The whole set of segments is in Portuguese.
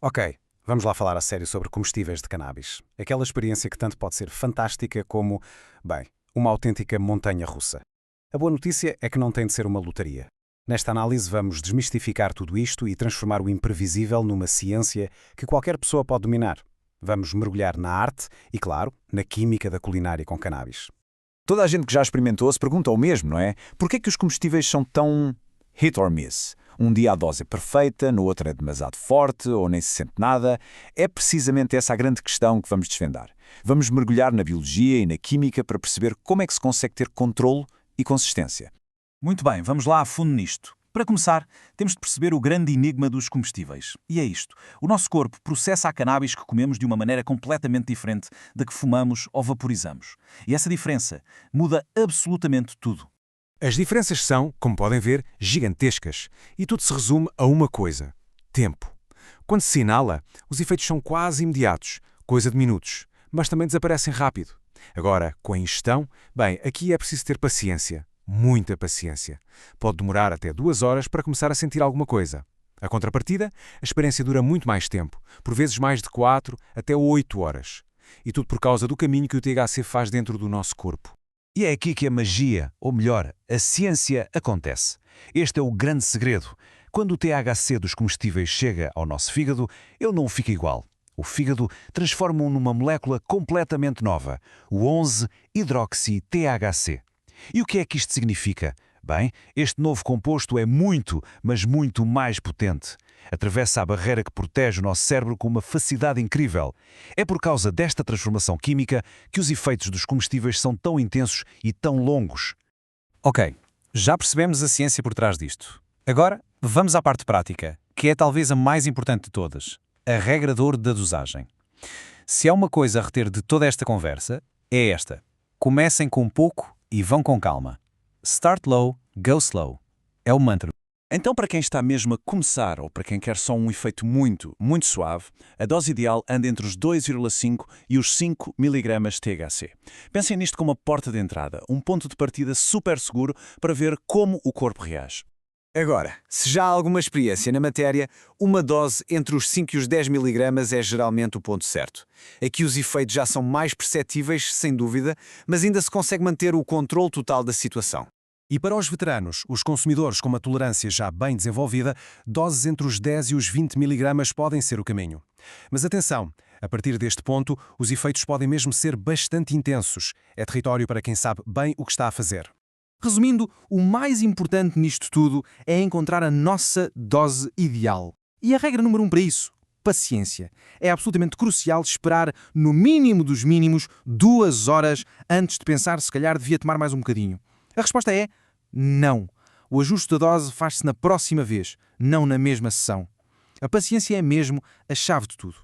Ok, vamos lá falar a sério sobre comestíveis de cannabis. Aquela experiência que tanto pode ser fantástica como, bem, uma autêntica montanha russa. A boa notícia é que não tem de ser uma lotaria. Nesta análise vamos desmistificar tudo isto e transformar o imprevisível numa ciência que qualquer pessoa pode dominar. Vamos mergulhar na arte e, claro, na química da culinária com cannabis. Toda a gente que já experimentou se pergunta o mesmo, não é? Por que é que os comestíveis são tão hit or miss? Um dia a dose é perfeita, no outro é demasiado forte ou nem se sente nada. É precisamente essa a grande questão que vamos desvendar. Vamos mergulhar na biologia e na química para perceber como é que se consegue ter controlo e consistência. Muito bem, vamos lá a fundo nisto. Para começar, temos de perceber o grande enigma dos comestíveis. E é isto. O nosso corpo processa a cannabis que comemos de uma maneira completamente diferente da que fumamos ou vaporizamos. E essa diferença muda absolutamente tudo. As diferenças são, como podem ver, gigantescas. E tudo se resume a uma coisa: tempo. Quando se inala, os efeitos são quase imediatos, coisa de minutos, mas também desaparecem rápido. Agora, com a ingestão, bem, aqui é preciso ter paciência. Muita paciência. Pode demorar até 2 horas para começar a sentir alguma coisa. A contrapartida, a experiência dura muito mais tempo, por vezes mais de 4 até 8 horas. E tudo por causa do caminho que o THC faz dentro do nosso corpo. E é aqui que a magia, ou melhor, a ciência, acontece. Este é o grande segredo. Quando o THC dos comestíveis chega ao nosso fígado, ele não fica igual. O fígado transforma-o numa molécula completamente nova, o 11-hidroxi-THC. E o que é que isto significa? Bem, este novo composto é muito, mas muito mais potente. Atravessa a barreira que protege o nosso cérebro com uma facilidade incrível. É por causa desta transformação química que os efeitos dos comestíveis são tão intensos e tão longos. Ok, já percebemos a ciência por trás disto. Agora, vamos à parte prática, que é talvez a mais importante de todas, a regra de ouro da dosagem. Se há uma coisa a reter de toda esta conversa, é esta. Comecem com pouco e vão com calma. Start low, go slow. É o mantra. Então, para quem está mesmo a começar ou para quem quer só um efeito muito, muito suave, a dose ideal anda entre os 2,5 e os 5 mg de THC. Pensem nisto como uma porta de entrada, um ponto de partida super seguro para ver como o corpo reage. Agora, se já há alguma experiência na matéria, uma dose entre os 5 e os 10 mg é geralmente o ponto certo. Aqui os efeitos já são mais perceptíveis, sem dúvida, mas ainda se consegue manter o controle total da situação. E para os veteranos, os consumidores com uma tolerância já bem desenvolvida, doses entre os 10 e os 20 mg podem ser o caminho. Mas atenção, a partir deste ponto, os efeitos podem mesmo ser bastante intensos. É território para quem sabe bem o que está a fazer. Resumindo, o mais importante nisto tudo é encontrar a nossa dose ideal. E a regra número 1 para isso? Paciência. É absolutamente crucial esperar, no mínimo dos mínimos, 2 horas antes de pensar se calhar devia tomar mais um bocadinho. A resposta é não. O ajuste da dose faz-se na próxima vez, não na mesma sessão. A paciência é mesmo a chave de tudo.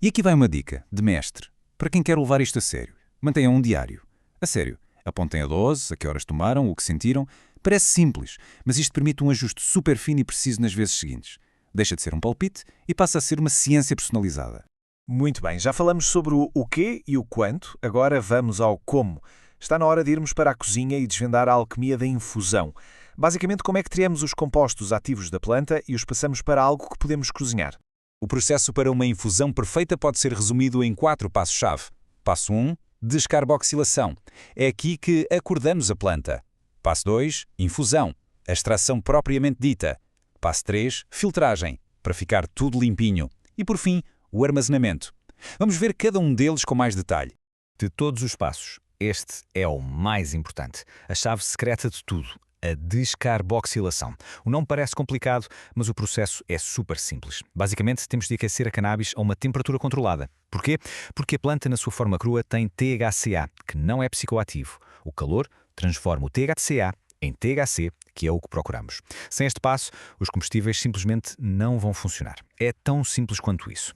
E aqui vai uma dica, de mestre, para quem quer levar isto a sério. Mantenham um diário. A sério. Apontem a dose, a que horas tomaram, o que sentiram. Parece simples, mas isto permite um ajuste super fino e preciso nas vezes seguintes. Deixa de ser um palpite e passa a ser uma ciência personalizada. Muito bem, já falamos sobre o quê e o quanto, agora vamos ao como. Está na hora de irmos para a cozinha e desvendar a alquimia da infusão. Basicamente, como é que tiramos os compostos ativos da planta e os passamos para algo que podemos cozinhar? O processo para uma infusão perfeita pode ser resumido em 4 passos-chave. Passo 1, descarboxilação. É aqui que acordamos a planta. Passo 2, infusão. A extração propriamente dita. Passo 3, filtragem, para ficar tudo limpinho. E por fim, o armazenamento. Vamos ver cada um deles com mais detalhe. De todos os passos, este é o mais importante. A chave secreta de tudo. A descarboxilação. O nome parece complicado, mas o processo é super simples. Basicamente, temos de aquecer a cannabis a uma temperatura controlada. Porquê? Porque a planta, na sua forma crua, tem THCA, que não é psicoativo. O calor transforma o THCA em THC, que é o que procuramos. Sem este passo, os comestíveis simplesmente não vão funcionar. É tão simples quanto isso.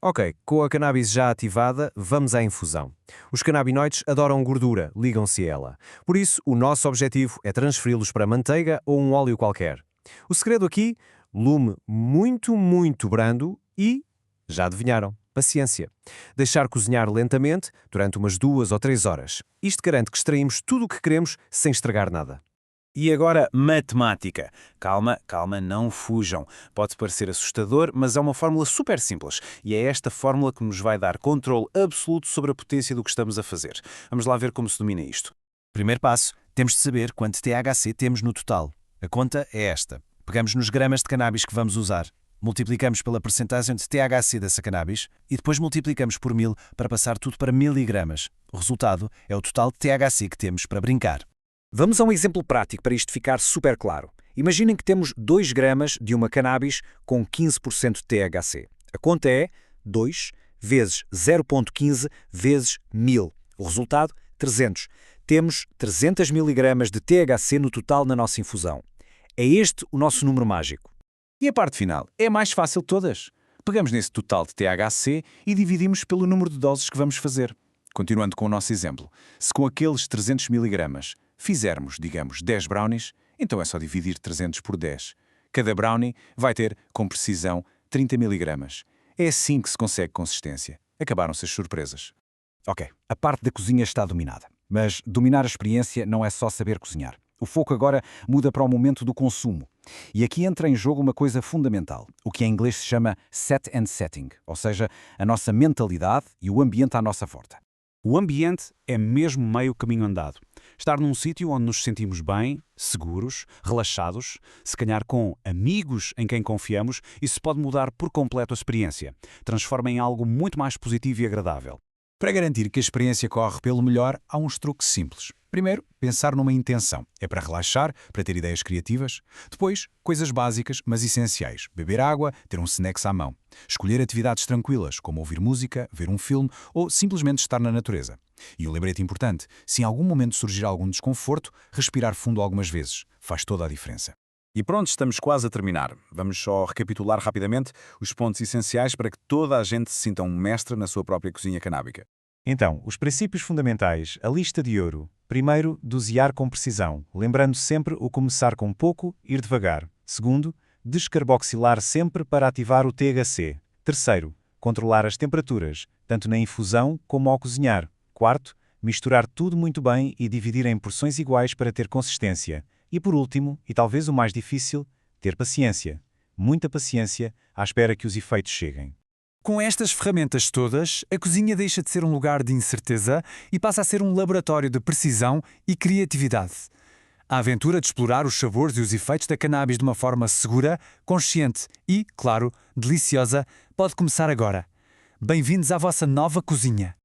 Ok, com a cannabis já ativada, vamos à infusão. Os canabinoides adoram gordura, ligam-se a ela. Por isso, o nosso objetivo é transferi-los para manteiga ou um óleo qualquer. O segredo aqui, lume muito, muito brando e, já adivinharam, paciência. Deixar cozinhar lentamente durante umas 2 ou 3 horas. Isto garante que extraímos tudo o que queremos sem estragar nada. E agora, matemática. Calma, calma, não fujam. Pode parecer assustador, mas é uma fórmula super simples. E é esta fórmula que nos vai dar controle absoluto sobre a potência do que estamos a fazer. Vamos lá ver como se domina isto. Primeiro passo, temos de saber quanto THC temos no total. A conta é esta. Pegamos nos gramas de cannabis que vamos usar, multiplicamos pela percentagem de THC dessa cannabis e depois multiplicamos por 1000 para passar tudo para miligramas. O resultado é o total de THC que temos para brincar. Vamos a um exemplo prático para isto ficar super claro. Imaginem que temos 2 gramas de uma cannabis com 15% de THC. A conta é 2 vezes 0,15 vezes 1000. O resultado, 300. Temos 300 miligramas de THC no total na nossa infusão. É este o nosso número mágico. E a parte final é a mais fácil de todas. Pegamos nesse total de THC e dividimos pelo número de doses que vamos fazer. Continuando com o nosso exemplo, se com aqueles 300 mg fizermos, digamos, 10 brownies, então é só dividir 300 por 10. Cada brownie vai ter, com precisão, 30 mg. É assim que se consegue consistência. Acabaram-se as surpresas. Ok, a parte da cozinha está dominada. Mas dominar a experiência não é só saber cozinhar. O foco agora muda para o momento do consumo. E aqui entra em jogo uma coisa fundamental, o que em inglês se chama set and setting, ou seja, a nossa mentalidade e o ambiente à nossa volta. O ambiente é mesmo meio caminho andado. Estar num sítio onde nos sentimos bem, seguros, relaxados, se calhar com amigos em quem confiamos, isso pode mudar por completo a experiência. Transforma em algo muito mais positivo e agradável. Para garantir que a experiência corre pelo melhor, há uns truques simples. Primeiro, pensar numa intenção. É para relaxar, para ter ideias criativas. Depois, coisas básicas, mas essenciais. Beber água, ter um snacks à mão. Escolher atividades tranquilas, como ouvir música, ver um filme ou simplesmente estar na natureza. E um lembrete importante, se em algum momento surgir algum desconforto, respirar fundo algumas vezes. Faz toda a diferença. E pronto, estamos quase a terminar. Vamos só recapitular rapidamente os pontos essenciais para que toda a gente se sinta um mestre na sua própria cozinha canábica. Então, os princípios fundamentais, a lista de ouro. Primeiro, dosear com precisão, lembrando sempre o começar com pouco, ir devagar. Segundo, descarboxilar sempre para ativar o THC. Terceiro, controlar as temperaturas, tanto na infusão como ao cozinhar. Quarto, misturar tudo muito bem e dividir em porções iguais para ter consistência. E por último, e talvez o mais difícil, ter paciência. Muita paciência à espera que os efeitos cheguem. Com estas ferramentas todas, a cozinha deixa de ser um lugar de incerteza e passa a ser um laboratório de precisão e criatividade. A aventura de explorar os sabores e os efeitos da cannabis de uma forma segura, consciente e, claro, deliciosa, pode começar agora. Bem-vindos à vossa nova cozinha.